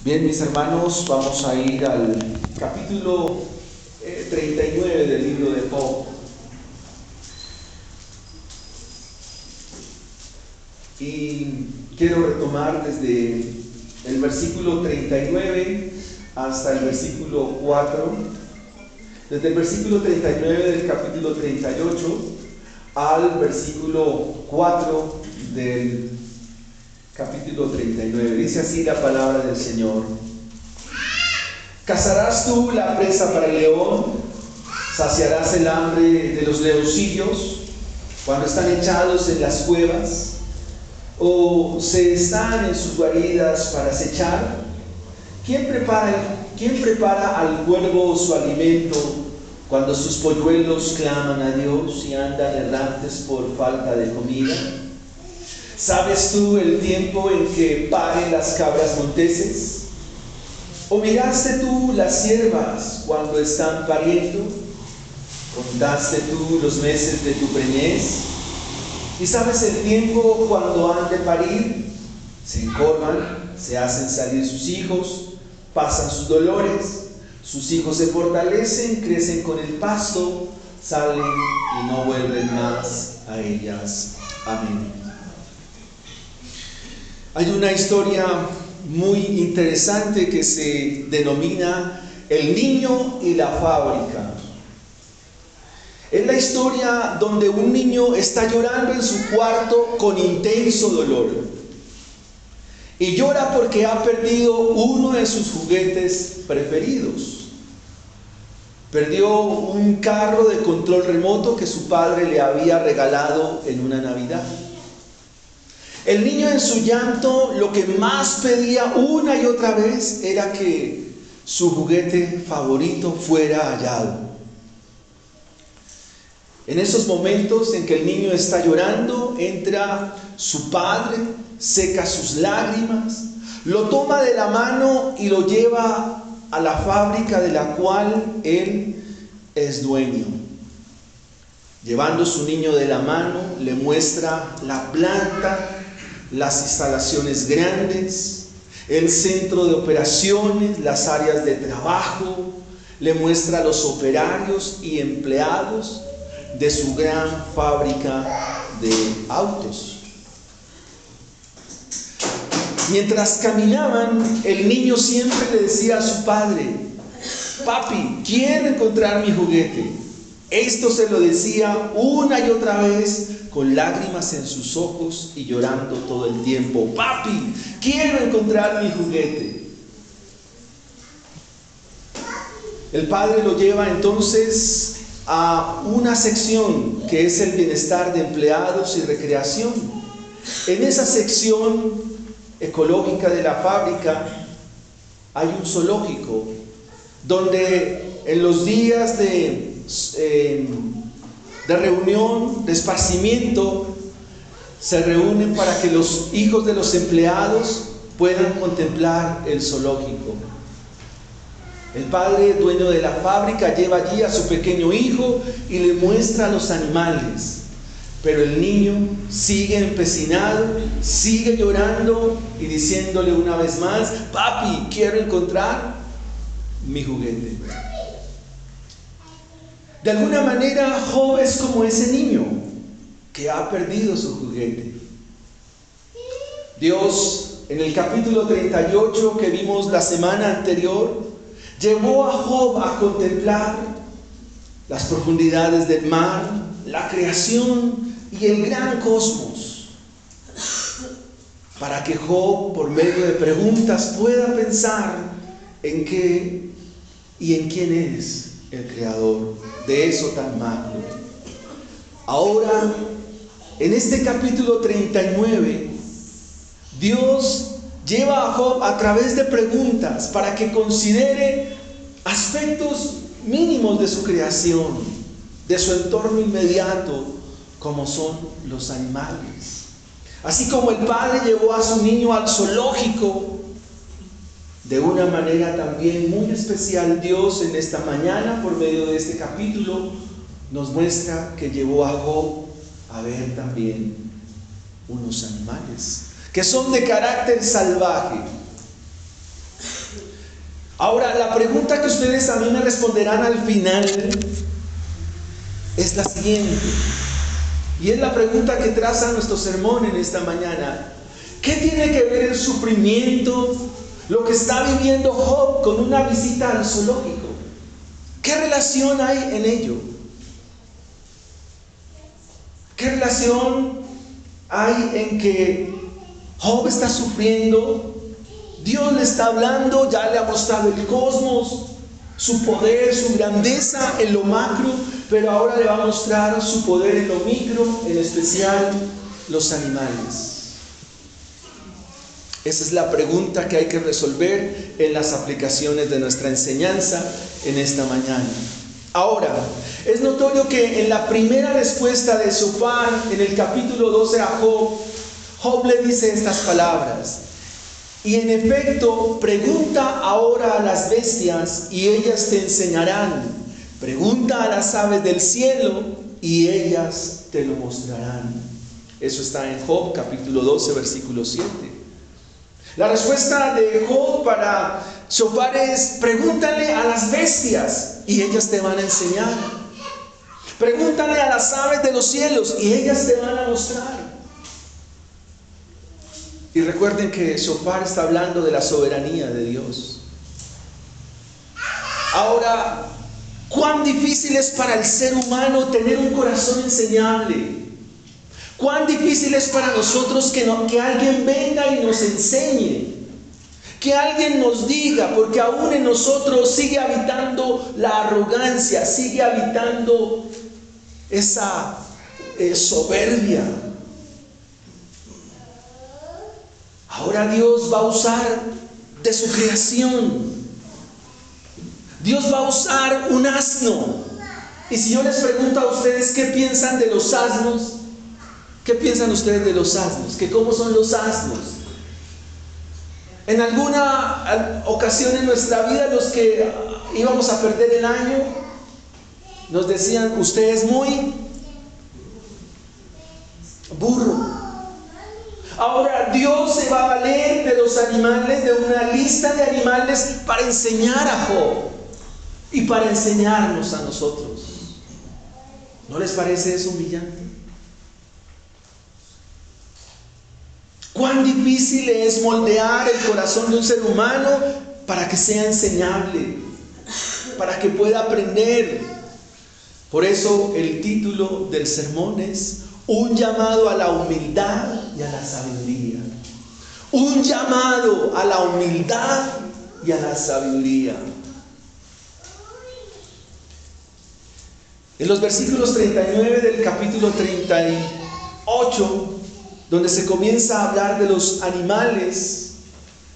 Bien, mis hermanos, vamos a ir al capítulo 39 del libro de Job. Y quiero retomar desde el versículo 39 hasta el versículo 4, desde el versículo 39 del capítulo 38 al versículo 4 del capítulo 39. Dice así la palabra del Señor: ¿Cazarás tú la presa para el león? ¿Saciarás el hambre de los leoncillos cuando están echados en las cuevas? ¿O se están en sus guaridas para acechar? ¿Quién prepara al cuervo su alimento cuando sus polluelos claman a Dios y andan errantes por falta de comida? ¿Sabes tú el tiempo en que paren las cabras monteses? ¿O miraste tú las ciervas cuando están pariendo? ¿Contaste tú los meses de tu preñez? ¿Y sabes el tiempo cuando han de parir? Se encorvan, se hacen salir sus hijos, pasan sus dolores, sus hijos se fortalecen, crecen con el pasto, salen y no vuelven más a ellas. Amén. Hay una historia muy interesante que se denomina El niño y la fábrica. Es la historia donde un niño está llorando en su cuarto con intenso dolor. Y llora porque ha perdido uno de sus juguetes preferidos. Perdió un carro de control remoto que su padre le había regalado en una Navidad. El niño en su llanto lo que más pedía una y otra vez era que su juguete favorito fuera hallado. En esos momentos en que el niño está llorando, entra su padre, seca sus lágrimas, lo toma de la mano y lo lleva a la fábrica de la cual él es dueño. Llevando su niño de la mano, le muestra la planta, las instalaciones grandes, el centro de operaciones, las áreas de trabajo, le muestra los operarios y empleados de su gran fábrica de autos. Mientras caminaban, el niño siempre le decía a su padre: papi, quiero encontrar mi juguete. Esto se lo decía una y otra vez, con lágrimas en sus ojos y llorando todo el tiempo. Papi, quiero encontrar mi juguete. El padre lo lleva entonces a una sección que es el bienestar de empleados y recreación. En esa sección ecológica de la fábrica hay un zoológico donde en los días de reunión, de esparcimiento, se reúnen para que los hijos de los empleados puedan contemplar el zoológico. El padre, dueño de la fábrica, lleva allí a su pequeño hijo y le muestra a los animales. Pero el niño sigue empecinado, sigue llorando y diciéndole una vez más: papi, quiero encontrar mi juguete. De alguna manera, Job es como ese niño que ha perdido su juguete. Dios, en el capítulo 38 que vimos la semana anterior, llevó a Job a contemplar las profundidades del mar, la creación y el gran cosmos, para que Job, por medio de preguntas, pueda pensar en qué y en quién es el creador de eso tan magno. Ahora, en este capítulo 39, Dios lleva a Job a través de preguntas para que considere aspectos mínimos de su creación, de su entorno inmediato, como son los animales. Así como el padre llevó a su niño al zoológico, de una manera también muy especial, Dios en esta mañana, por medio de este capítulo, nos muestra que llevó a Job a ver también unos animales que son de carácter salvaje, Ahora, la pregunta que ustedes a mí me responderán al final es la siguiente. Y es la pregunta que traza nuestro sermón en esta mañana. ¿Qué tiene que ver el sufrimiento, lo que está viviendo Job, con una visita al zoológico? ¿Qué relación hay en ello? ¿Qué relación hay en que Job está sufriendo? Dios le está hablando, ya le ha mostrado el cosmos, su poder, su grandeza en lo macro, pero ahora le va a mostrar su poder en lo micro, en especial los animales. Esa es la pregunta que hay que resolver en las aplicaciones de nuestra enseñanza en esta mañana. Ahora, es notorio que en la primera respuesta de Zofar, en el capítulo 12 a Job, Job le dice estas palabras. Y en efecto, pregunta ahora a las bestias y ellas te enseñarán. Pregunta a las aves del cielo y ellas te lo mostrarán. Eso está en Job capítulo 12, versículo 7. La respuesta de Job para Zofar es: pregúntale a las bestias y ellas te van a enseñar. Pregúntale a las aves de los cielos y ellas te van a mostrar. Y recuerden que Zofar está hablando de la soberanía de Dios. Ahora, cuán difícil es para el ser humano tener un corazón enseñable. Cuán difícil es para nosotros que alguien venga y nos enseñe. Que alguien nos diga, porque aún en nosotros sigue habitando la arrogancia, sigue habitando esa soberbia. Ahora Dios va a usar de su creación. Dios va a usar un asno. Y si yo les pregunto a ustedes qué piensan de los asnos, ¿qué piensan ustedes de los asnos? ¿Que cómo son los asnos? En alguna ocasión en nuestra vida, los que íbamos a perder el año, nos decían: usted es muy burro. Ahora Dios se va a valer de los animales, de una lista de animales, para enseñar a Job y para enseñarnos a nosotros. ¿No les parece eso humillante? Cuán difícil es moldear el corazón de un ser humano para que sea enseñable, para que pueda aprender. Por eso el título del sermón es: un llamado a la humildad y a la sabiduría. Un llamado a la humildad y a la sabiduría. En los versículos 39 del capítulo 38, donde se comienza a hablar de los animales,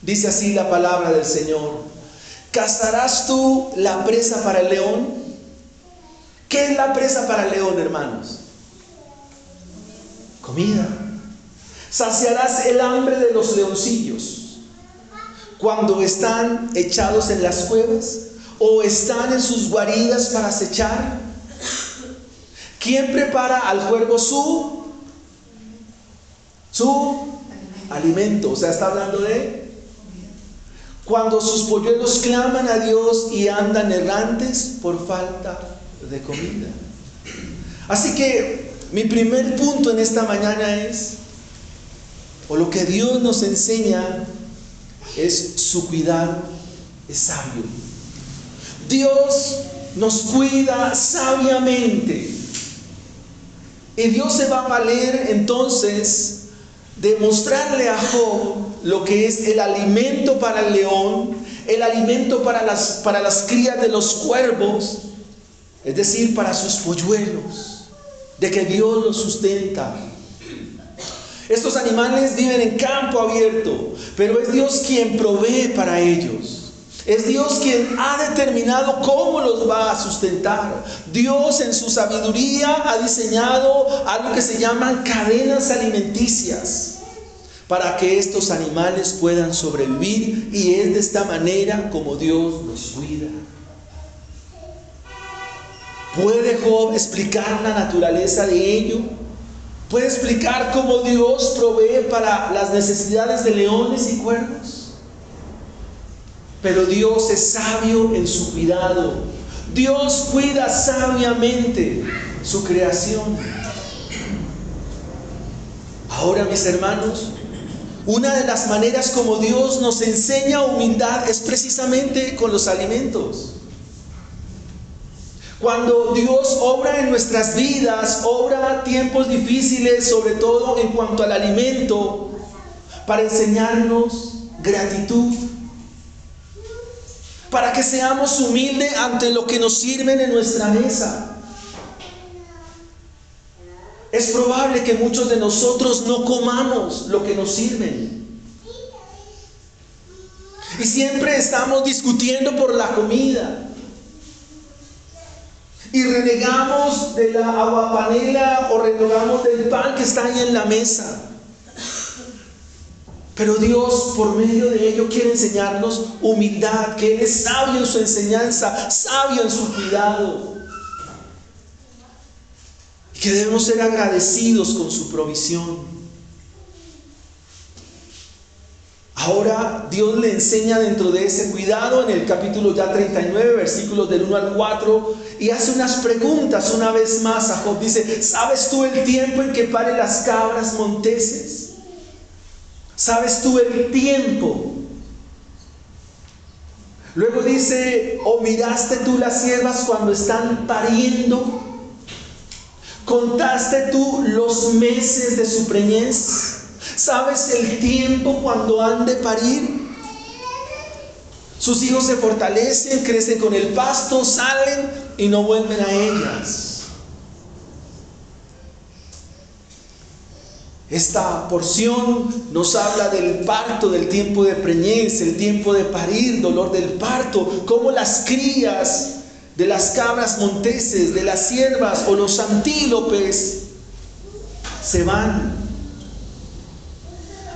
dice así la palabra del Señor: ¿cazarás tú la presa para el león? ¿Qué es la presa para el león, hermanos? Comida. Saciarás el hambre de los leoncillos cuando están echados en las cuevas o están en sus guaridas para acechar. ¿Quién prepara al cuervo su alimento? O sea, está hablando de cuando sus polluelos claman a Dios y andan errantes por falta de comida. Así que mi primer punto en esta mañana es, o lo que Dios nos enseña es su cuidado es sabio. Dios nos cuida sabiamente. Y Dios se va a valer entonces de mostrarle a Job lo que es el alimento para el león, el alimento para las crías de los cuervos, es decir, para sus polluelos, de que Dios los sustenta. Estos animales viven en campo abierto, pero es Dios quien provee para ellos. Es Dios quien ha determinado cómo los va a sustentar. Dios en su sabiduría ha diseñado algo que se llaman cadenas alimenticias para que estos animales puedan sobrevivir, y es de esta manera como Dios los cuida. ¿Puede Job explicar la naturaleza de ello? ¿Puede explicar cómo Dios provee para las necesidades de leones y cuervos? Pero Dios es sabio en su cuidado. Dios cuida sabiamente su creación. Ahora, mis hermanos, una de las maneras como Dios nos enseña humildad es precisamente con los alimentos. Cuando Dios obra en nuestras vidas, obra tiempos difíciles, sobre todo en cuanto al alimento, para enseñarnos gratitud, para que seamos humildes ante lo que nos sirven en nuestra mesa. Es probable que muchos de nosotros no comamos lo que nos sirven. Y siempre estamos discutiendo por la comida. Y renegamos de la aguapanela o renegamos del pan que está ahí en la mesa. Pero Dios, por medio de ello, quiere enseñarnos humildad, que Él es sabio en su enseñanza, sabio en su cuidado. Y que debemos ser agradecidos con su provisión. Ahora Dios le enseña dentro de ese cuidado en el capítulo ya 39, versículos del 1 al 4, y hace unas preguntas una vez más a Job. Dice: ¿sabes tú el tiempo en que paren las cabras monteses? ¿Sabes tú el tiempo? Luego dice: ¿o miraste tú las ciervas cuando están pariendo? ¿Contaste tú los meses de su preñez? ¿Sabes el tiempo cuando han de parir? Sus hijos se fortalecen, crecen con el pasto, salen y no vuelven a ellas. Esta porción nos habla del parto, del tiempo de preñez, el tiempo de parir, dolor del parto, cómo las crías de las cabras monteses, de las ciervas o los antílopes se van.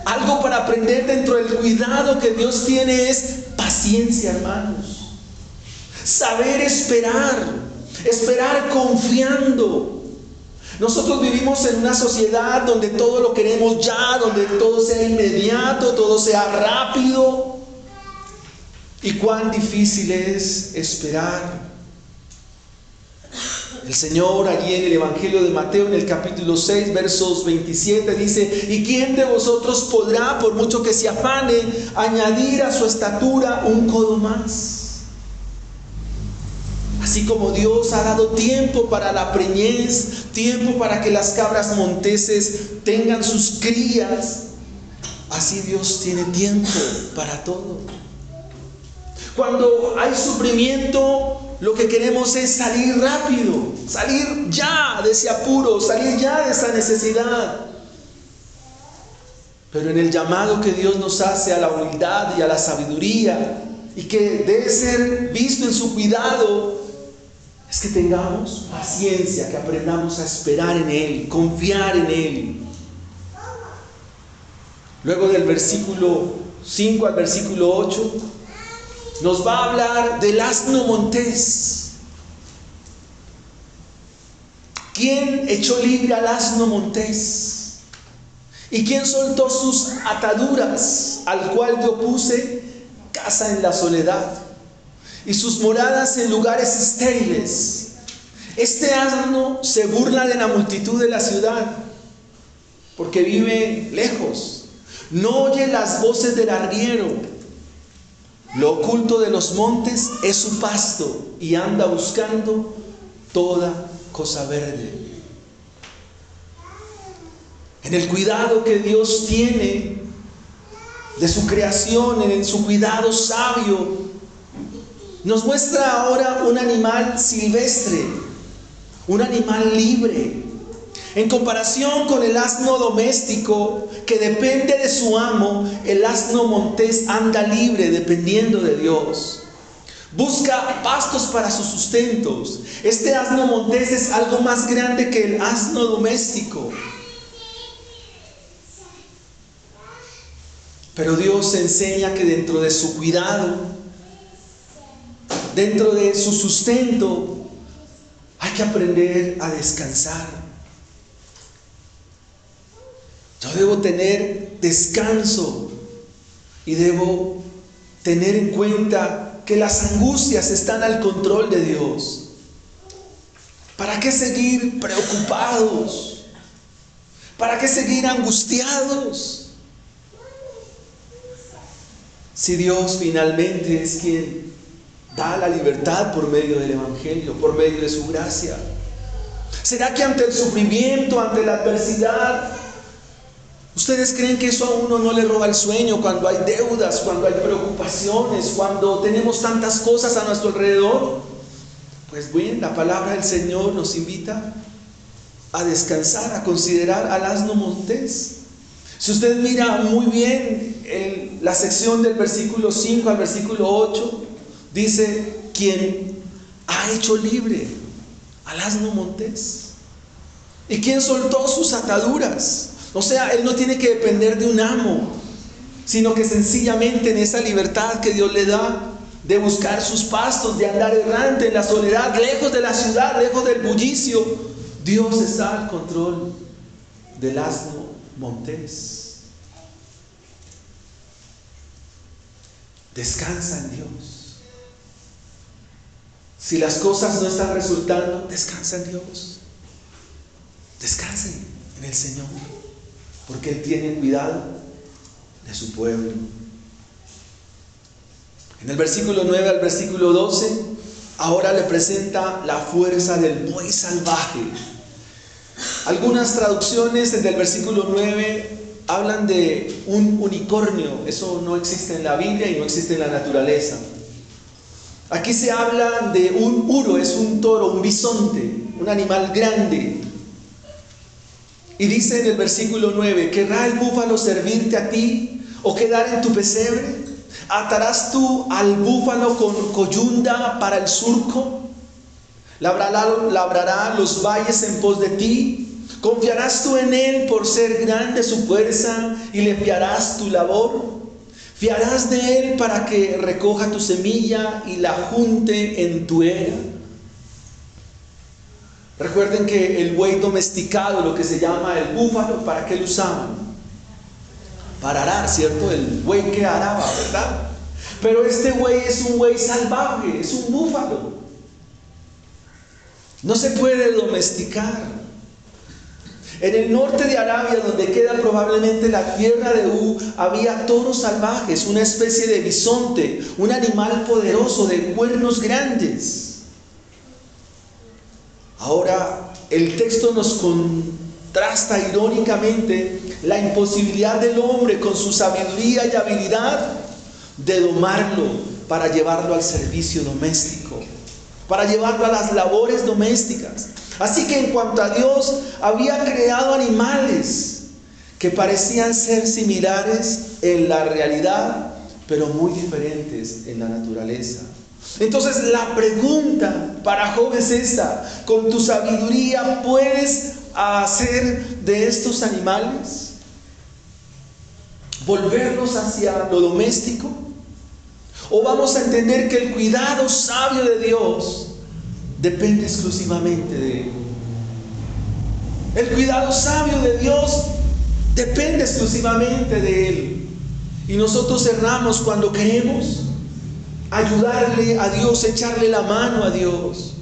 Algo para aprender dentro del cuidado que Dios tiene es paciencia, hermanos. Saber esperar, esperar confiando. Nosotros vivimos en una sociedad donde todo lo queremos ya, donde todo sea inmediato, todo sea rápido. Y cuán difícil es esperar. El Señor allí en el Evangelio de Mateo, en el capítulo 6, versos 27, dice: ¿y quién de vosotros podrá, por mucho que se afane, añadir a su estatura un codo más? Así como Dios ha dado tiempo para la preñez, tiempo para que las cabras monteses tengan sus crías, así Dios tiene tiempo para todo. Cuando hay sufrimiento, lo que queremos es salir rápido, salir ya de ese apuro, salir ya de esa necesidad. Pero en el llamado que Dios nos hace a la humildad y a la sabiduría, y que debe ser visto en su cuidado, es que tengamos paciencia, que aprendamos a esperar en Él, confiar en Él. Luego del versículo 5 al versículo 8, nos va a hablar del asno montés. ¿Quién echó libre al asno montés? ¿Y quién soltó sus ataduras? Al cual yo puse casa en la soledad y sus moradas en lugares estériles. Este asno se burla de la multitud de la ciudad, porque vive lejos. No oye las voces del arriero. Lo oculto de los montes es su pasto, y anda buscando toda cosa verde. En el cuidado que Dios tiene de su creación, en su cuidado sabio, nos muestra ahora un animal silvestre, un animal libre, en comparación con el asno doméstico que depende de su amo. El asno montés anda libre dependiendo de Dios. Busca pastos para sus sustentos. Este asno montés es algo más grande que el asno doméstico. Pero Dios enseña que dentro de su cuidado, dentro de su sustento, hay que aprender a descansar. Yo debo tener descanso y debo tener en cuenta que las angustias están al control de Dios. ¿Para qué seguir preocupados? ¿Para qué seguir angustiados? Si Dios finalmente es quien da la libertad por medio del Evangelio, por medio de su gracia. ¿Será que ante el sufrimiento, ante la adversidad, ustedes creen que eso a uno no le roba el sueño cuando hay deudas, cuando hay preocupaciones, cuando tenemos tantas cosas a nuestro alrededor? Pues bien, la palabra del Señor nos invita a descansar, a considerar al asno montés. Si usted mira muy bien la sección del versículo 5 al versículo 8, dice: quien ha hecho libre al asno montés y quien soltó sus ataduras. O sea, él no tiene que depender de un amo, sino que sencillamente en esa libertad que Dios le da de buscar sus pastos, de andar errante en la soledad, lejos de la ciudad, lejos del bullicio, Dios está al control del asno montés. Descansa en Dios. Si las cosas no están resultando, descansa en Dios. Descanse en el Señor, porque Él tiene cuidado de su pueblo. En el versículo 9 al versículo 12, ahora le presenta la fuerza del buey salvaje. Algunas traducciones desde el versículo 9 hablan de un unicornio. Eso no existe en la Biblia y no existe en la naturaleza. Aquí se habla de un uro, es un toro, un bisonte, un animal grande. Y dice en el versículo 9: ¿querrá el búfalo servirte a ti o quedar en tu pesebre? ¿Atarás tú al búfalo con coyunda para el surco? ¿Labrará los valles en pos de ti? ¿Confiarás tú en él por ser grande su fuerza y le fiarás tu labor? ¿Fiarás de él para que recoja tu semilla y la junte en tu era? Recuerden que el buey domesticado, lo que se llama el búfalo, ¿para qué lo usaban? Para arar, ¿cierto? El buey que araba, ¿verdad? Pero este buey es un buey salvaje, es un búfalo. No se puede domesticar. En el norte de Arabia, donde queda probablemente la tierra de había toros salvajes, una especie de bisonte, un animal poderoso de cuernos grandes. Ahora, el texto nos contrasta irónicamente la imposibilidad del hombre con su sabiduría y habilidad de domarlo para llevarlo al servicio doméstico, para llevarlo a las labores domésticas. Así que en cuanto a Dios, había creado animales que parecían ser similares en la realidad, pero muy diferentes en la naturaleza. Entonces la pregunta para Job es esta: ¿con tu sabiduría puedes hacer de estos animales, volverlos hacia lo doméstico? ¿O vamos a entender que el cuidado sabio de Dios depende exclusivamente de Él? El cuidado sabio de Dios depende exclusivamente de Él. Y nosotros erramos cuando queremos ayudarle a Dios, echarle la mano a Dios.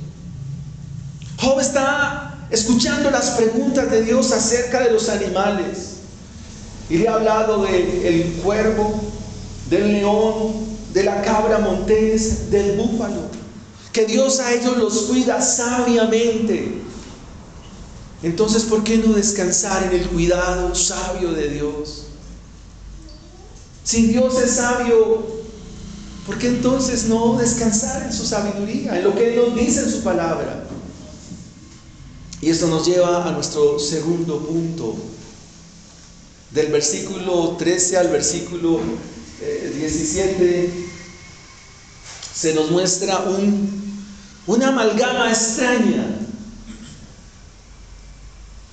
Job está escuchando las preguntas de Dios acerca de los animales. Y le ha hablado del cuervo, del león, de la cabra montés, del búfalo. Que Dios a ellos los cuida sabiamente. Entonces, ¿por qué no descansar en el cuidado sabio de Dios? Si Dios es sabio, ¿por qué entonces no descansar en su sabiduría, en lo que Él nos dice en su palabra? Y esto nos lleva a nuestro segundo punto. Del versículo 13 al versículo 17 se nos muestra una amalgama extraña.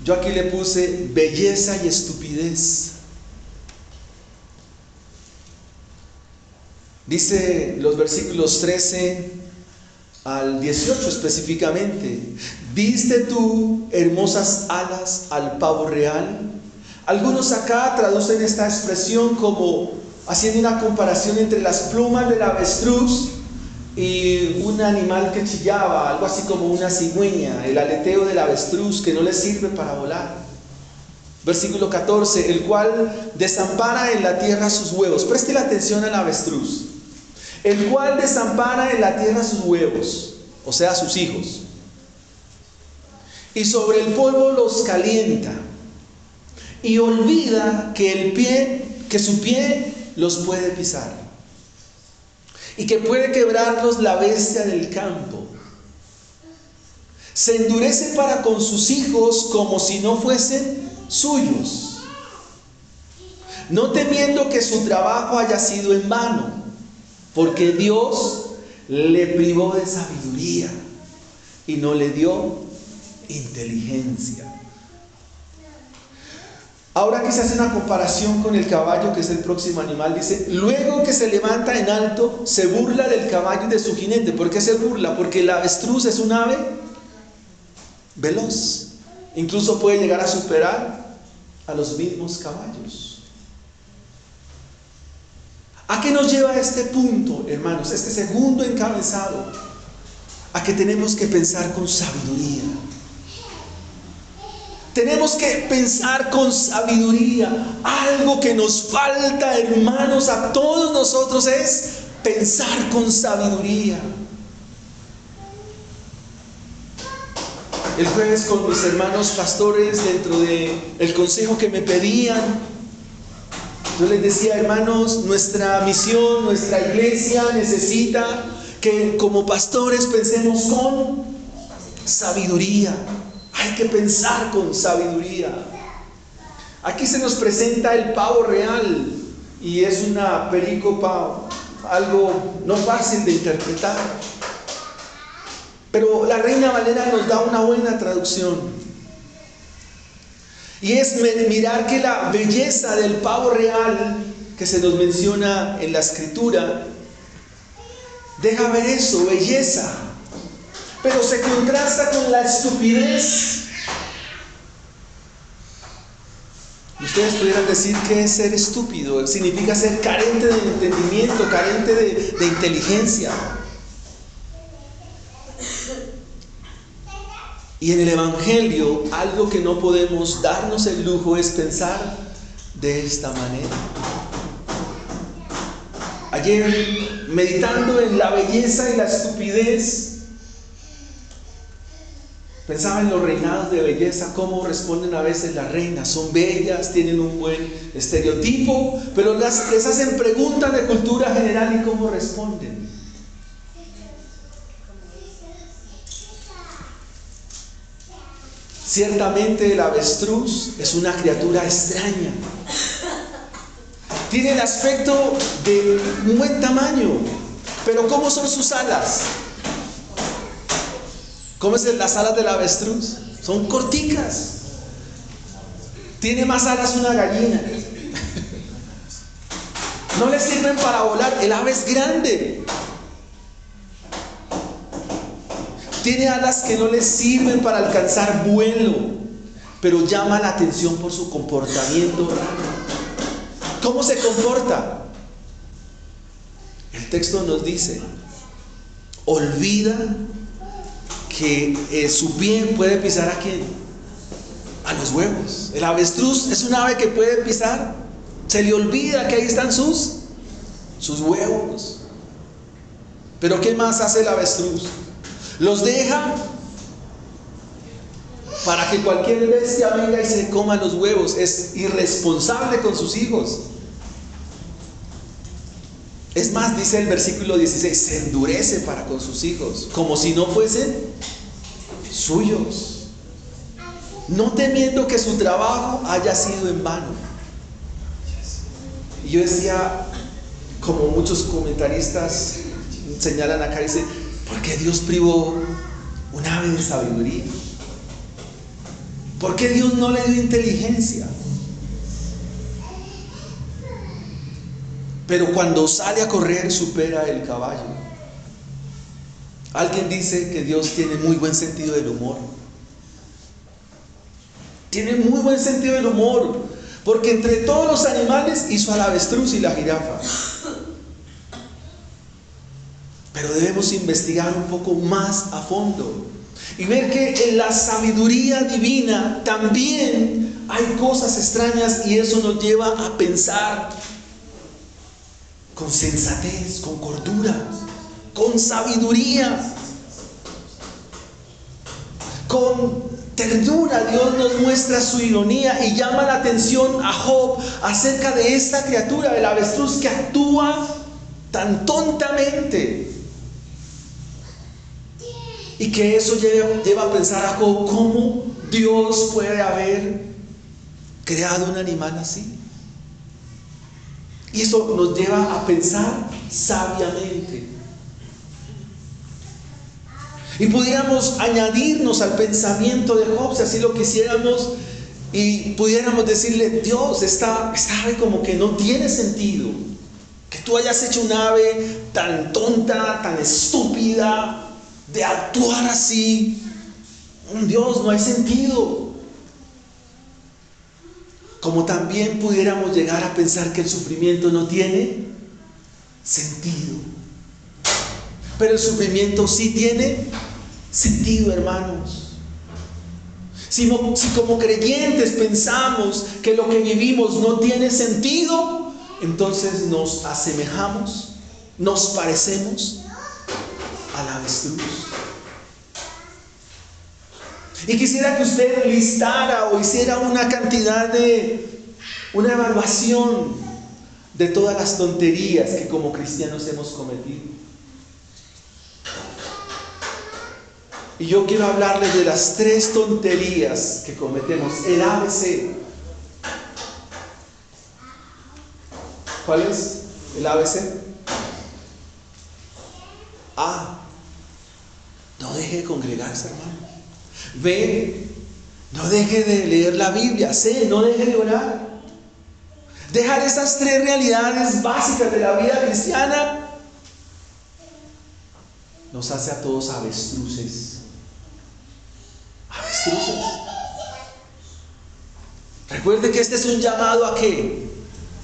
Yo aquí le puse belleza y estupidez. Dice los versículos 13 al 18 específicamente: ¿diste tú hermosas alas al pavo real? Algunos acá traducen esta expresión como haciendo una comparación entre las plumas del avestruz y un animal que chillaba, algo así como una cigüeña, el aleteo del avestruz que no le sirve para volar. Versículo 14, el cual desampara en la tierra sus huevos. Preste la atención al avestruz. El cual desampara en la tierra sus huevos, o sea, sus hijos. Y sobre el polvo los calienta. Y olvida que su pie los puede pisar. Y que puede quebrarlos la bestia del campo. Se endurece para con sus hijos como si no fuesen suyos, no temiendo que su trabajo haya sido en vano, porque Dios le privó de sabiduría y no le dio inteligencia. Ahora que se hace una comparación con el caballo, que es el próximo animal, dice: luego que se levanta en alto, se burla del caballo y de su jinete. ¿Por qué se burla? Porque el avestruz es un ave veloz, incluso puede llegar a superar a los mismos caballos. ¿A qué nos lleva este punto, hermanos? Este segundo encabezado, a que tenemos que pensar con sabiduría. Tenemos que pensar con sabiduría. Algo que nos falta, hermanos, a todos nosotros es pensar con sabiduría. El jueves con mis hermanos pastores, dentro del consejo que me pedían, yo les decía: hermanos, nuestra misión, nuestra iglesia necesita que como pastores pensemos con sabiduría. Hay que pensar con sabiduría. Aquí se nos presenta el pavo real y es una perícopa, algo no fácil de interpretar. Pero la Reina Valera nos da una buena traducción. Y es mirar que la belleza del pavo real que se nos menciona en la Escritura deja ver eso, belleza. Pero se contrasta con la estupidez. Ustedes pudieran decir que es ser estúpido. Significa ser carente de entendimiento, carente de inteligencia. Y en el Evangelio, algo que no podemos darnos el lujo es pensar de esta manera. Ayer, meditando en la belleza y la estupidez, pensaba en los reinados de belleza, cómo responden a veces las reinas. Son bellas, tienen un buen estereotipo, pero les hacen preguntas de cultura general y cómo responden. Ciertamente el avestruz es una criatura extraña. Tiene el aspecto de un buen tamaño, pero ¿cómo son sus alas? ¿Cómo son las alas del avestruz? Son corticas. Tiene más alas una gallina. No le sirven para volar. El ave es grande. Tiene alas que no le sirven para alcanzar vuelo, pero llama la atención por su comportamiento raro. ¿Cómo se comporta? El texto nos dice: olvida que su pie puede pisar ¿a quién? A los huevos. El avestruz es un ave que puede pisar. Se le olvida que ahí están sus huevos. Pero ¿qué más hace el avestruz? Los deja para que cualquier bestia venga y se coma los huevos. Es irresponsable con sus hijos. Es más, dice el versículo 16, se endurece para con sus hijos, como si no fuesen suyos, no temiendo que su trabajo haya sido en vano. Y yo decía, como muchos comentaristas señalan acá, dice: ¿por qué Dios privó un ave de sabiduría? ¿Por qué Dios no le dio inteligencia? Pero cuando sale a correr supera el caballo. Alguien dice que Dios tiene muy buen sentido del humor. Tiene muy buen sentido del humor, Porque entre todos los animales hizo al avestruz y la jirafa. Pero debemos investigar un poco más a fondo y ver que en la sabiduría divina también hay cosas extrañas, y eso nos lleva a pensar con sensatez, con cordura, con sabiduría, con ternura. Dios nos muestra su ironía y llama la atención a Job acerca de esta criatura, el avestruz, que actúa tan tontamente. Y que eso lleva a pensar a Job, ¿cómo Dios puede haber creado un animal así? Y eso nos lleva a pensar sabiamente. Y pudiéramos añadirnos al pensamiento de Job, si así lo quisiéramos, y pudiéramos decirle: Dios, esta ave como que no tiene sentido. Que tú hayas hecho un ave tan tonta, tan estúpida, de actuar así. Dios, no hay sentido. Como también pudiéramos llegar a pensar que el sufrimiento no tiene sentido. Pero el sufrimiento sí tiene sentido, hermanos. Si como creyentes pensamos que lo que vivimos no tiene sentido, entonces nos asemejamos, nos parecemos al avestruz. Y quisiera que usted listara o hiciera una evaluación de todas las tonterías que como cristianos hemos cometido. Y yo quiero hablarles de las 3 tonterías que cometemos. El ABC. ¿Cuál es el ABC? A. No deje de congregarse, hermano. B. No deje de leer la Biblia. C. No deje de orar. Dejar esas 3 realidades básicas de la vida cristiana nos hace a todos avestruces. Avestruces. Recuerde que este es un llamado ¿a qué?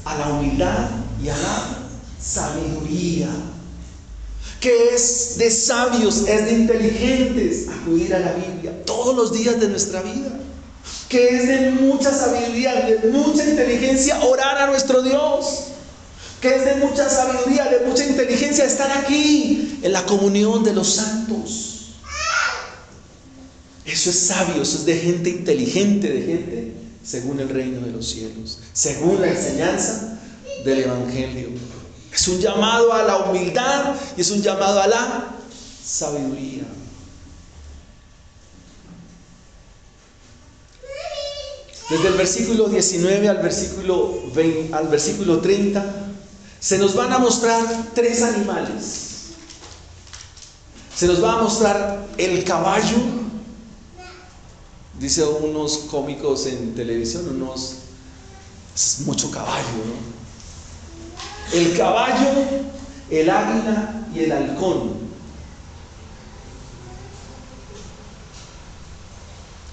A la humildad y a la sabiduría. Que es de sabios, es de inteligentes acudir a la Biblia todos los días de nuestra vida. Que es de mucha sabiduría, de mucha inteligencia orar a nuestro Dios. Que es de mucha sabiduría, de mucha inteligencia estar aquí en la comunión de los santos. Eso es sabio, eso es de gente inteligente, de gente según el reino de los cielos, según la enseñanza del Evangelio. Es un llamado a la humildad y es un llamado a la sabiduría. Desde el versículo 19 al versículo 30 se nos van a mostrar 3 animales. Se nos va a mostrar el caballo. Dice unos cómicos en televisión, es mucho caballo, ¿no? El caballo, el águila y el halcón.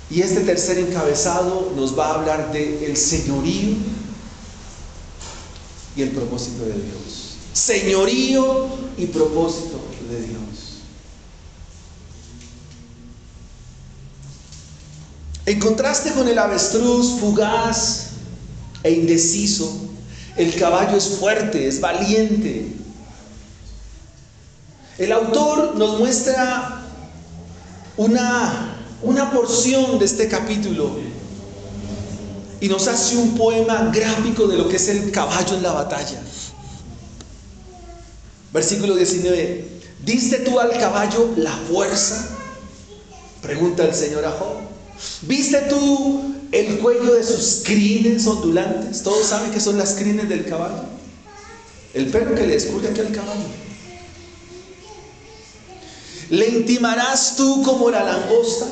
Y este tercer encabezado nos va a hablar del señorío y el propósito de Dios. Señorío y propósito de Dios. En contraste con el avestruz fugaz e indeciso, el caballo es fuerte, es valiente. El autor nos muestra una porción de este capítulo y nos hace un poema gráfico de lo que es el caballo en la batalla. Versículo 19: ¿diste tú al caballo la fuerza? Pregunta el Señor a Job. ¿Viste tú el cuello de sus crines ondulantes? Todos saben que son las crines del caballo, el pelo que le escurre aquí al caballo. ¿Le intimarás tú como la langosta?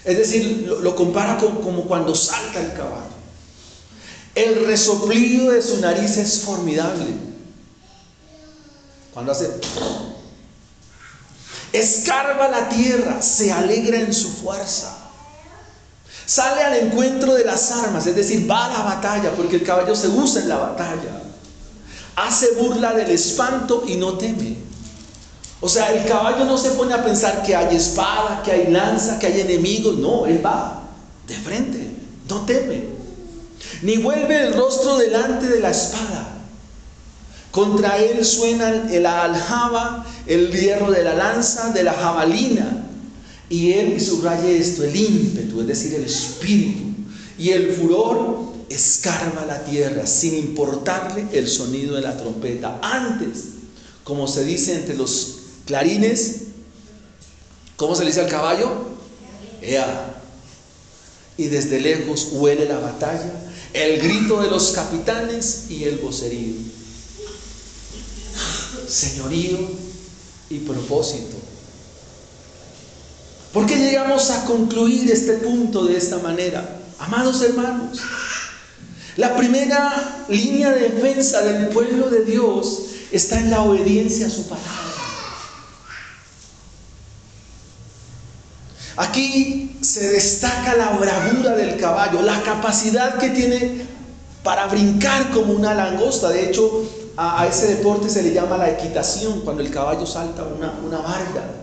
Es decir, lo compara como cuando salta el caballo. El resoplido de su nariz es formidable. Cuando hace, escarba la tierra, se alegra en su fuerza. Sale al encuentro de las armas, es decir, va a la batalla, porque el caballo se usa en la batalla. Hace burla del espanto y no teme. O sea, el caballo no se pone a pensar que hay espada, que hay lanza, que hay enemigos. No, él va de frente, no teme. Ni vuelve el rostro delante de la espada. Contra él suenan la aljaba, el hierro de la lanza, de la jabalina. Y él, y subraye esto, el ímpetu, es decir, el espíritu y el furor escarba la tierra sin importarle el sonido de la trompeta. Antes, como se dice entre los clarines, ¿cómo se le dice al caballo? Ea. Y desde lejos huele la batalla, el grito de los capitanes y el vocerío. Señorío y propósito. ¿Por qué llegamos a concluir este punto de esta manera? Amados hermanos, la primera línea de defensa del pueblo de Dios está en la obediencia a su palabra. Aquí se destaca la bravura del caballo, la capacidad que tiene para brincar como una langosta. De hecho, a ese deporte se le llama la equitación, cuando el caballo salta una barda.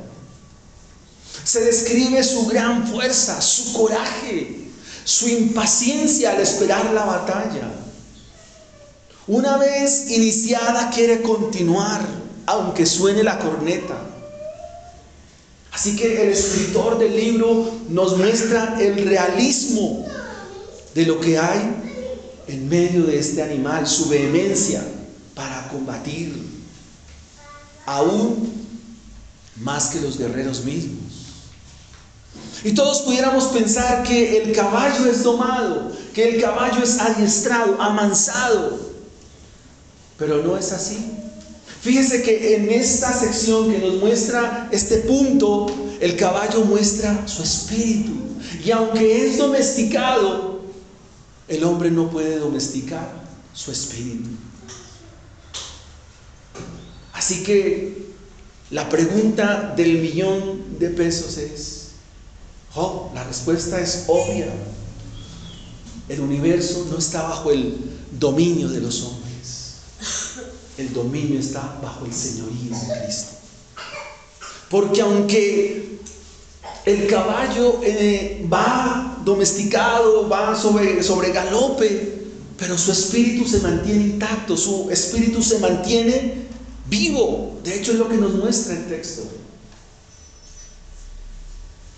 Se describe su gran fuerza, su coraje, su impaciencia al esperar la batalla. Una vez iniciada quiere continuar, aunque suene la corneta. Así que el escritor del libro nos muestra el realismo de lo que hay en medio de este animal, su vehemencia para combatir, aún más que los guerreros mismos. Y todos pudiéramos pensar que el caballo es domado, que el caballo es adiestrado, amansado, pero no es así. Fíjese que en esta sección que nos muestra este punto, el caballo muestra su espíritu. Y aunque es domesticado, el hombre no puede domesticar su espíritu. Así que la pregunta del $1.000.000 es, la respuesta es obvia. El universo no está bajo el dominio de los hombres. El dominio está bajo el señorío de Cristo. Porque aunque el caballo va domesticado, va sobre galope, pero su espíritu se mantiene intacto, su espíritu se mantiene vivo. De hecho, es lo que nos muestra el texto.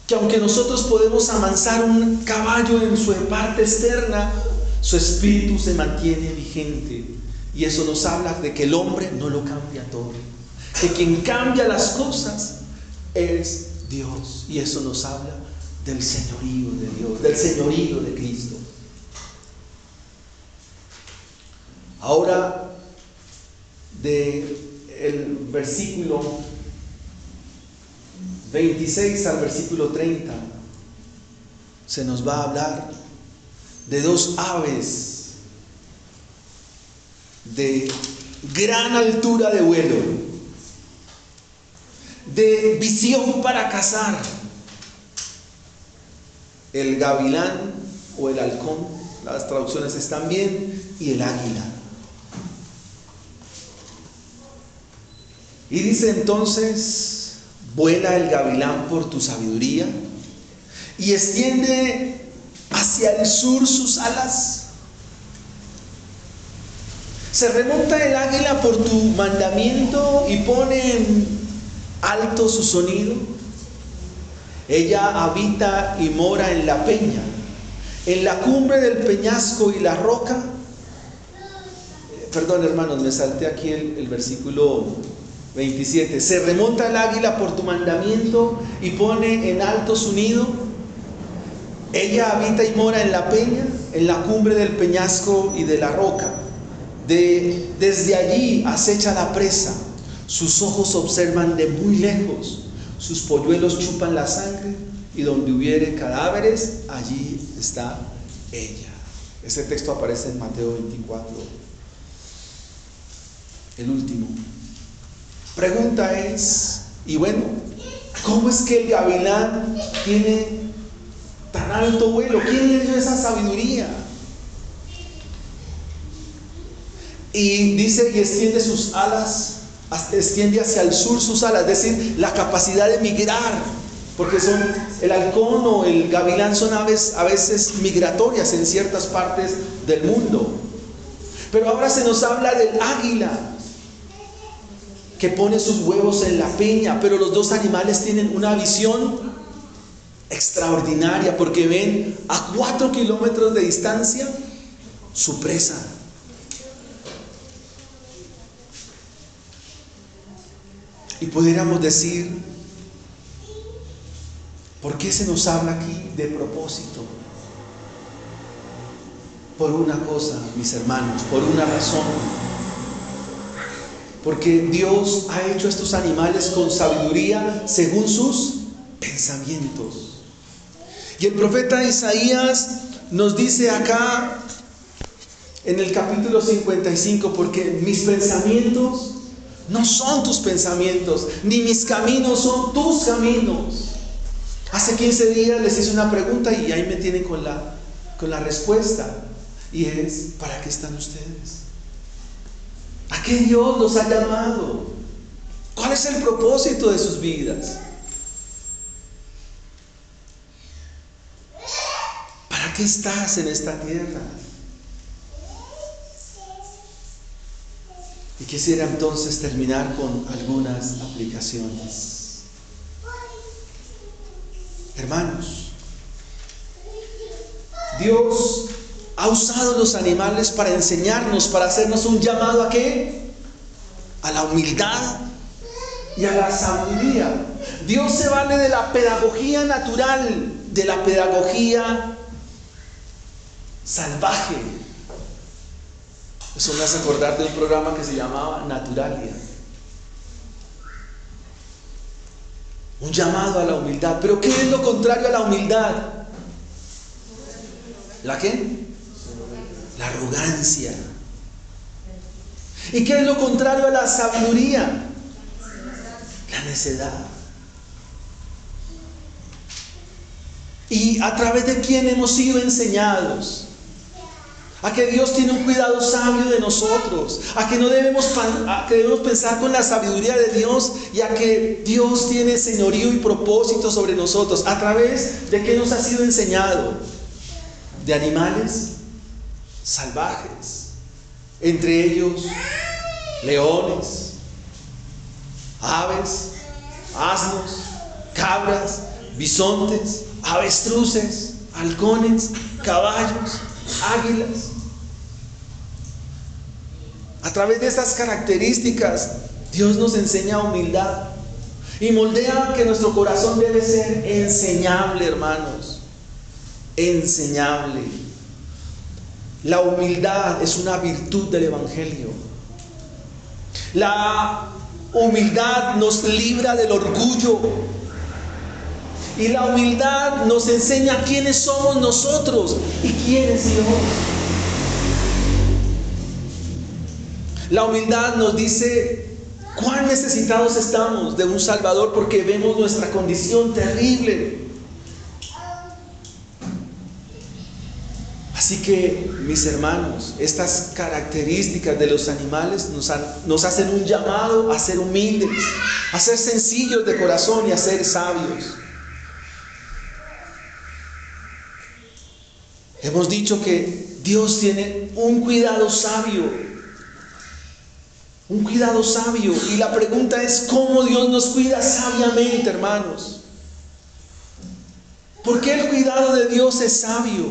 Que aunque nosotros podemos amansar un caballo en su parte externa, su espíritu se mantiene vigente. Y eso nos habla de que el hombre no lo cambia todo, que quien cambia las cosas es Dios. Y eso nos habla del señorío de Dios, del señorío de Cristo. Ahora, del versículo 26 al versículo 30, se nos va a hablar de dos aves de gran altura de vuelo, de visión para cazar: el gavilán o el halcón, las traducciones están bien, y el águila. Y dice entonces: vuela el gavilán por tu sabiduría y extiende hacia el sur sus alas. Se remonta el águila por tu mandamiento y pone en alto su sonido. Ella habita y mora en la peña, en la cumbre del peñasco y la roca. Perdón, hermanos, me salté aquí el versículo 27. Se remonta el águila por tu mandamiento y pone en alto su nido. Ella habita y mora en la peña, en la cumbre del peñasco y de la roca. Desde allí acecha la presa. Sus ojos observan de muy lejos. Sus polluelos chupan la sangre, y donde hubiere cadáveres, allí está ella. Ese texto aparece en Mateo 24. El último. Pregunta es, y bueno, ¿cómo es que el gavilán tiene tan alto vuelo? ¿Quién le dio esa sabiduría? Y dice, y extiende sus alas, extiende hacia el sur sus alas, es decir, la capacidad de migrar, porque el halcón o el gavilán son aves a veces migratorias en ciertas partes del mundo. Pero ahora se nos habla del águila, que pone sus huevos en la peña, pero los dos animales tienen una visión extraordinaria, porque ven a 4 kilómetros de distancia su presa. Y pudiéramos decir, ¿por qué se nos habla aquí de propósito? Por una cosa, mis hermanos, por una razón. Porque Dios ha hecho estos animales con sabiduría según sus pensamientos. Y el profeta Isaías nos dice acá en el capítulo 55, porque mis pensamientos no son tus pensamientos, ni mis caminos son tus caminos. Hace 15 días les hice una pregunta y ahí me tienen con la respuesta. Y es, ¿para qué están ustedes? ¿A qué Dios los ha llamado? ¿Cuál es el propósito de sus vidas? ¿Para qué estás en esta tierra? Y quisiera entonces terminar con algunas aplicaciones. Hermanos, Dios ha usado los animales para enseñarnos, para hacernos un llamado ¿a qué? A la humildad y a la sabiduría. Dios se vale de la pedagogía natural, de la pedagogía salvaje. Eso me hace acordar de un programa que se llamaba Naturalia. Un llamado a la humildad. ¿Pero qué es lo contrario a la humildad? ¿La qué? La arrogancia. ¿Y qué es lo contrario a la sabiduría? La necedad. ¿Y a través de quién hemos sido enseñados? A que Dios tiene un cuidado sabio de nosotros, a que debemos pensar con la sabiduría de Dios, y a que Dios tiene señorío y propósito sobre nosotros. ¿A través de qué nos ha sido enseñado? De animales salvajes, entre ellos leones, aves, asnos, cabras, bisontes, avestruces, halcones, caballos, águilas. A través de estas características, Dios nos enseña humildad y moldea que nuestro corazón debe ser enseñable, hermanos. Enseñable. La humildad es una virtud del Evangelio. La humildad nos libra del orgullo. Y la humildad nos enseña quiénes somos nosotros y quién es Dios. La humildad nos dice cuán necesitados estamos de un Salvador, porque vemos nuestra condición terrible. Así que, mis hermanos, estas características de los animales nos hacen un llamado a ser humildes, a ser sencillos de corazón y a ser sabios. Hemos dicho que Dios tiene un cuidado sabio. Un cuidado sabio. Y la pregunta es, ¿cómo Dios nos cuida sabiamente, hermanos? ¿Por qué el cuidado de Dios es sabio?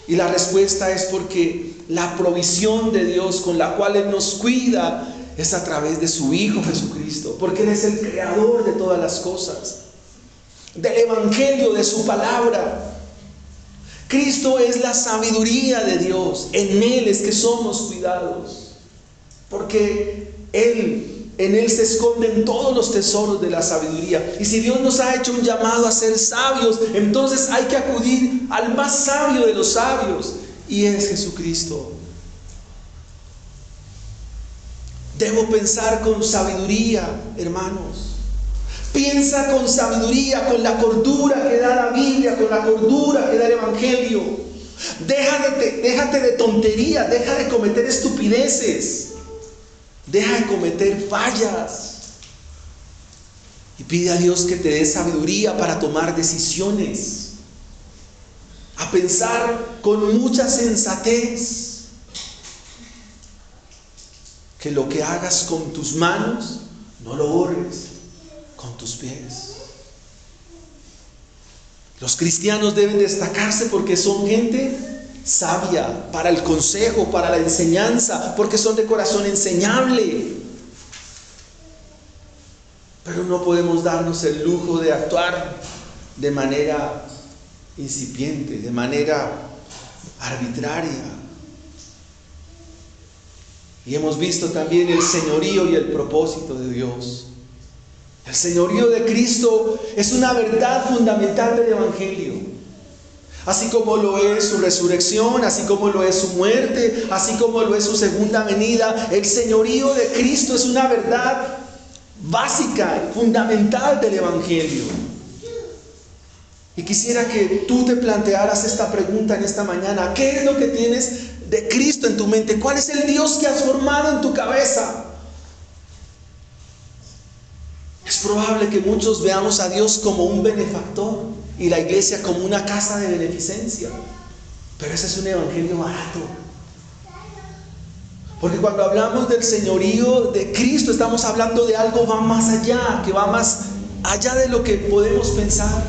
Y la respuesta es porque la provisión de Dios con la cual Él nos cuida es a través de su Hijo Jesucristo. Porque Él es el creador de todas las cosas. Del Evangelio, de su palabra. Cristo es la sabiduría de Dios. En Él es que somos cuidados. Porque en Él se esconden todos los tesoros de la sabiduría. Y si Dios nos ha hecho un llamado a ser sabios, entonces hay que acudir al más sabio de los sabios, y es Jesucristo. Debo pensar con sabiduría, hermanos. Piensa con sabiduría, con la cordura que da la Biblia, con la cordura que da el Evangelio. Déjate de tonterías, deja de cometer estupideces, deja de cometer fallas. Y pide a Dios que te dé sabiduría para tomar decisiones, a pensar con mucha sensatez, que lo que hagas con tus manos no lo borres con tus pies. Los cristianos deben destacarse porque son gente sabia para el consejo, para la enseñanza, porque son de corazón enseñable. Pero no podemos darnos el lujo de actuar de manera incipiente, de manera arbitraria. Y hemos visto también el señorío y el propósito de Dios. El señorío de Cristo es una verdad fundamental del Evangelio. Así como lo es su resurrección, así como lo es su muerte, así como lo es su segunda venida, el señorío de Cristo es una verdad básica, fundamental del Evangelio. Y quisiera que tú te plantearas esta pregunta en esta mañana. ¿Qué es lo que tienes de Cristo en tu mente? ¿Cuál es el Dios que has formado en tu cabeza? Es probable que muchos veamos a Dios como un benefactor y la iglesia como una casa de beneficencia. Pero ese es un evangelio barato. Porque cuando hablamos del señorío de Cristo, estamos hablando de algo que va más allá, que va más allá de lo que podemos pensar.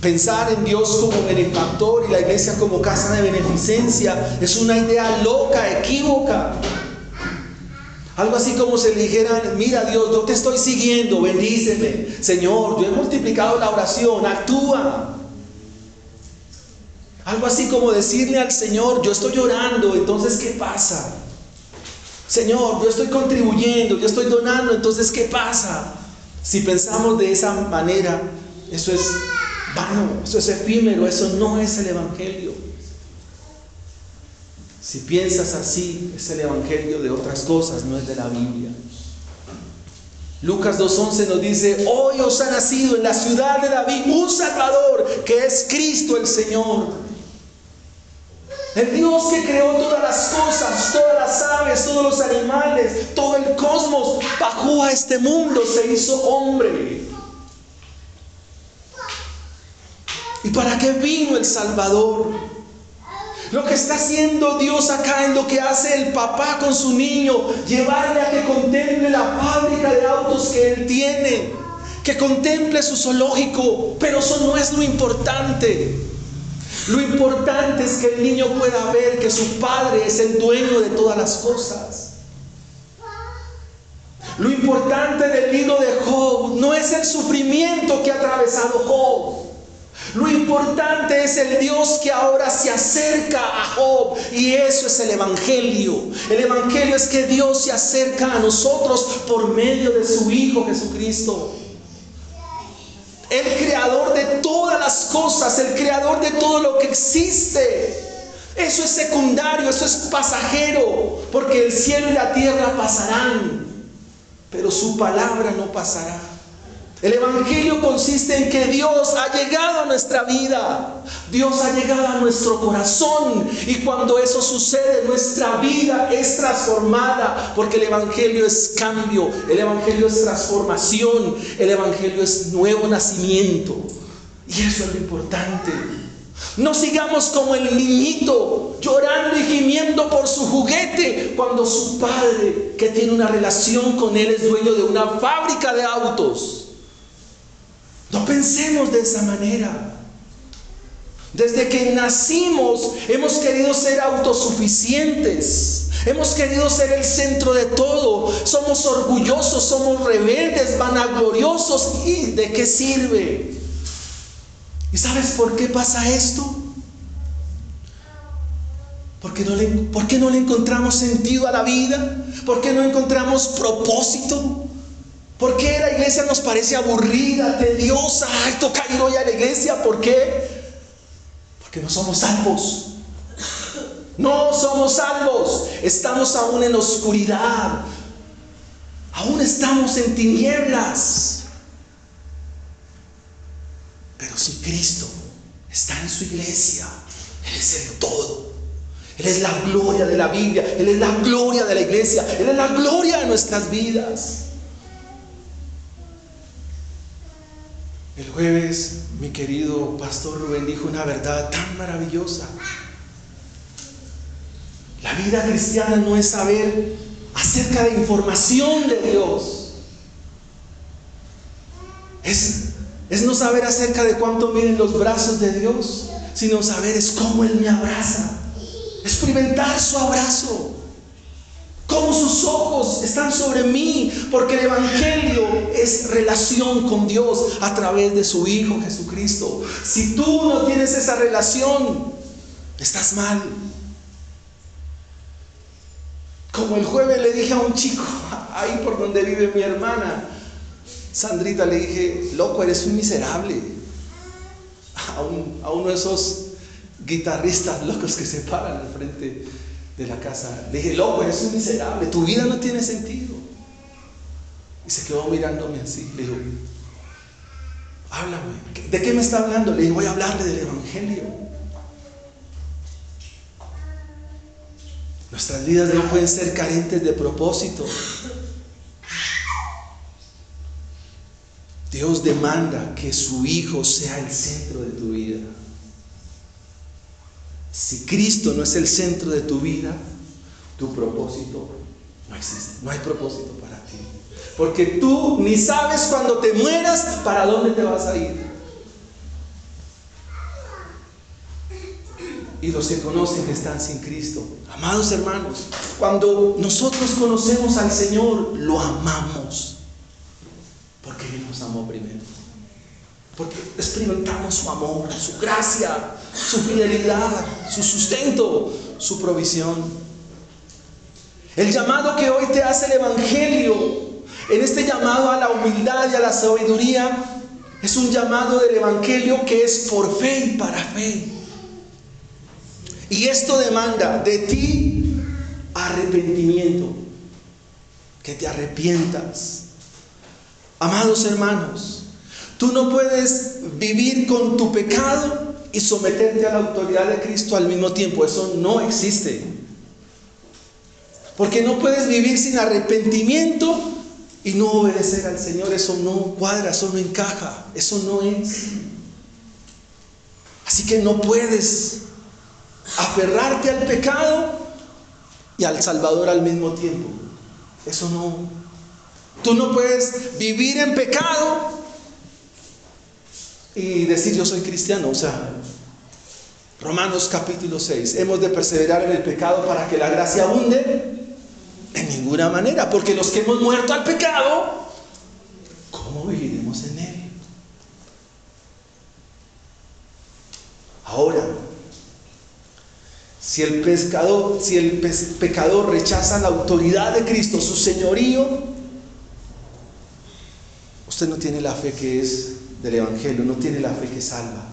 Pensar en Dios como benefactor y la iglesia como casa de beneficencia es una idea loca, equívoca. Algo así como si le dijeran: mira Dios, yo te estoy siguiendo, bendíceme. Señor, yo he multiplicado la oración, actúa. Algo así como decirle al Señor: yo estoy orando, entonces ¿qué pasa? Señor, yo estoy contribuyendo, yo estoy donando, entonces ¿qué pasa? Si pensamos de esa manera, eso es vano, eso es efímero, eso no es el Evangelio. Si piensas así, es el Evangelio de otras cosas, no es de la Biblia. Lucas 2:11 nos dice: hoy os ha nacido en la ciudad de David un Salvador, que es Cristo el Señor. El Dios que creó todas las cosas, todas las aves, todos los animales, todo el cosmos, bajó a este mundo, se hizo hombre. ¿Y para qué vino el Salvador? Lo que está haciendo Dios acá es lo que hace el papá con su niño: llevarle a que contemple la fábrica de autos que él tiene, que contemple su zoológico. Pero eso no es lo importante. Lo importante es que el niño pueda ver que su padre es el dueño de todas las cosas. Lo importante del libro de Job no es el sufrimiento que ha atravesado Job. Lo importante es el Dios que ahora se acerca a Job, y eso es el Evangelio. El Evangelio es que Dios se acerca a nosotros por medio de su Hijo Jesucristo. El creador de todas las cosas, el creador de todo lo que existe. Eso es secundario, eso es pasajero, porque el cielo y la tierra pasarán, pero su palabra no pasará. El Evangelio consiste en que Dios ha llegado a nuestra vida, Dios ha llegado a nuestro corazón, y cuando eso sucede, nuestra vida es transformada, porque el Evangelio es cambio, el Evangelio es transformación, el Evangelio es nuevo nacimiento, y eso es lo importante. No sigamos como el niñito llorando y gimiendo por su juguete, cuando su padre, que tiene una relación con él, es dueño de una fábrica de autos. No pensemos de esa manera. Desde que nacimos hemos querido ser autosuficientes, hemos querido ser el centro de todo, somos orgullosos, somos rebeldes, vanagloriosos. ¿Y de qué sirve? ¿Y sabes por qué pasa esto? ¿Por qué no le encontramos sentido a la vida? ¿Por qué no encontramos propósito? ¿Por qué la iglesia nos parece aburrida, tediosa? Ay, toca ir hoy a la iglesia. ¿Por qué? Porque no somos salvos. No somos salvos. Estamos aún en la oscuridad. Aún estamos en tinieblas. Pero si Cristo está en su iglesia, Él es el todo. Él es la gloria de la Biblia. Él es la gloria de la iglesia. Él es la gloria de nuestras vidas. El jueves, mi querido pastor Rubén dijo una verdad tan maravillosa. La vida cristiana no es saber acerca de información de Dios. Es no saber acerca de cuánto miden los brazos de Dios, sino saber es cómo Él me abraza. Experimentar su abrazo. Cómo sus ojos están sobre mí, porque el Evangelio es relación con Dios a través de su Hijo Jesucristo. Si tú no tienes esa relación, estás mal. Como el jueves le dije a un chico, ahí por donde vive mi hermana, Sandrita, le dije, loco, eres un miserable. A uno de esos guitarristas locos que se paran al frente de la casa. Le dije, loco, eres un miserable, tu vida no tiene sentido. Y se quedó mirándome así. Le digo, háblame, ¿de qué me está hablando? Le dije, voy a hablarle del Evangelio. Nuestras vidas no pueden ser carentes de propósito. Dios demanda que su Hijo sea el centro de tu vida. Si Cristo no es el centro de tu vida, tu propósito no existe. No hay propósito para ti. Porque tú ni sabes cuando te mueras para dónde te vas a ir. Y los que conocen que están sin Cristo. Amados hermanos, cuando nosotros conocemos al Señor, lo amamos. Porque Él nos amó primero. Porque experimentamos su amor, su gracia, su fidelidad, su sustento, su provisión. El llamado que hoy te hace el Evangelio, en este llamado a la humildad y a la sabiduría, es un llamado del Evangelio que es por fe y para fe. Y esto demanda de ti arrepentimiento, que te arrepientas. Amados hermanos, tú no puedes vivir con tu pecado y someterte a la autoridad de Cristo al mismo tiempo. Eso no existe. Porque no puedes vivir sin arrepentimiento y no obedecer al Señor. Eso no cuadra, eso no encaja, eso no es. Así que no puedes aferrarte al pecado y al Salvador al mismo tiempo. Eso no. Tú no puedes vivir en pecado y decir yo soy cristiano. O sea, Romanos capítulo 6, hemos de perseverar en el pecado para que la gracia abunde. En ninguna manera, porque los que hemos muerto al pecado, ¿cómo viviremos en él? Ahora, si el pecador rechaza la autoridad de Cristo, su señorío, usted no tiene la fe que es del Evangelio, no tiene la fe que salva.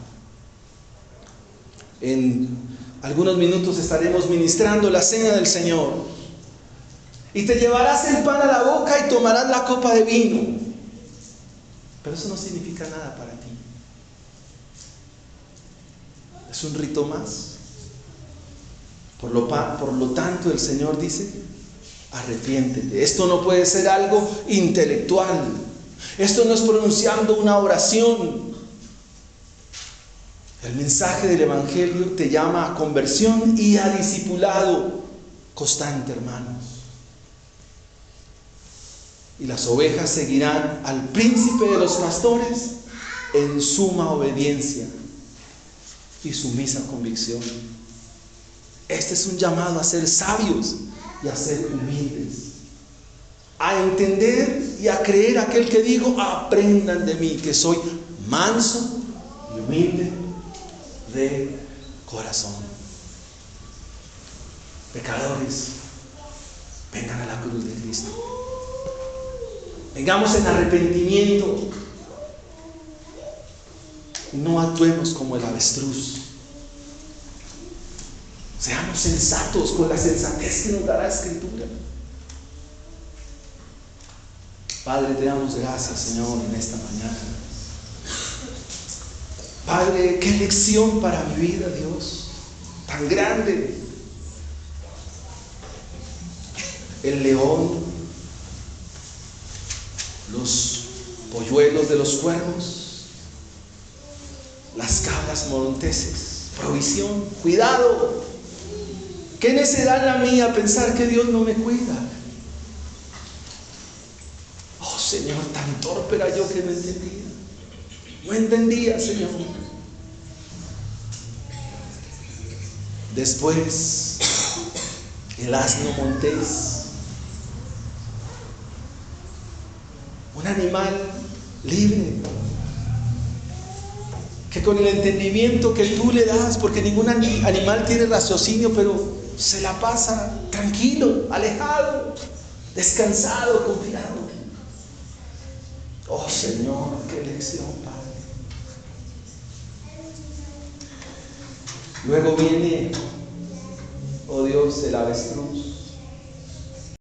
En algunos minutos estaremos ministrando la cena del Señor. Y te llevarás el pan a la boca y tomarás la copa de vino. Pero eso no significa nada para ti. Es un rito más. Por lo tanto, el Señor dice, arrepiéntete. Esto no puede ser algo intelectual. Esto no es pronunciando una oración. El mensaje del Evangelio te llama a conversión y a discipulado constante, hermanos. Y las ovejas seguirán al príncipe de los pastores en suma obediencia y sumisa convicción. Este es un llamado a ser sabios y a ser humildes, a entender y a creer aquel que dijo, aprendan de mí, que soy manso y humilde de corazón. Pecadores, vengan a la cruz de Cristo. Vengamos en arrepentimiento. No actuemos como el avestruz. Seamos sensatos con la sensatez que nos da la Escritura. Padre, te damos gracias, Señor, en esta mañana. Padre, qué lección para mi vida, Dios, tan grande. El león, los polluelos de los cuervos, las cabras monteses, provisión, cuidado. ¿Qué necesidad la mía pensar que Dios no me cuida? Oh Señor, tan torpe era yo que no entendía. No entendía, Señor. Después, el asno montés, un animal libre, que con el entendimiento que tú le das, porque ningún animal tiene raciocinio, pero se la pasa tranquilo, alejado, descansado, confiado. Oh Señor, qué lección, Padre. Luego viene, oh Dios, el avestruz.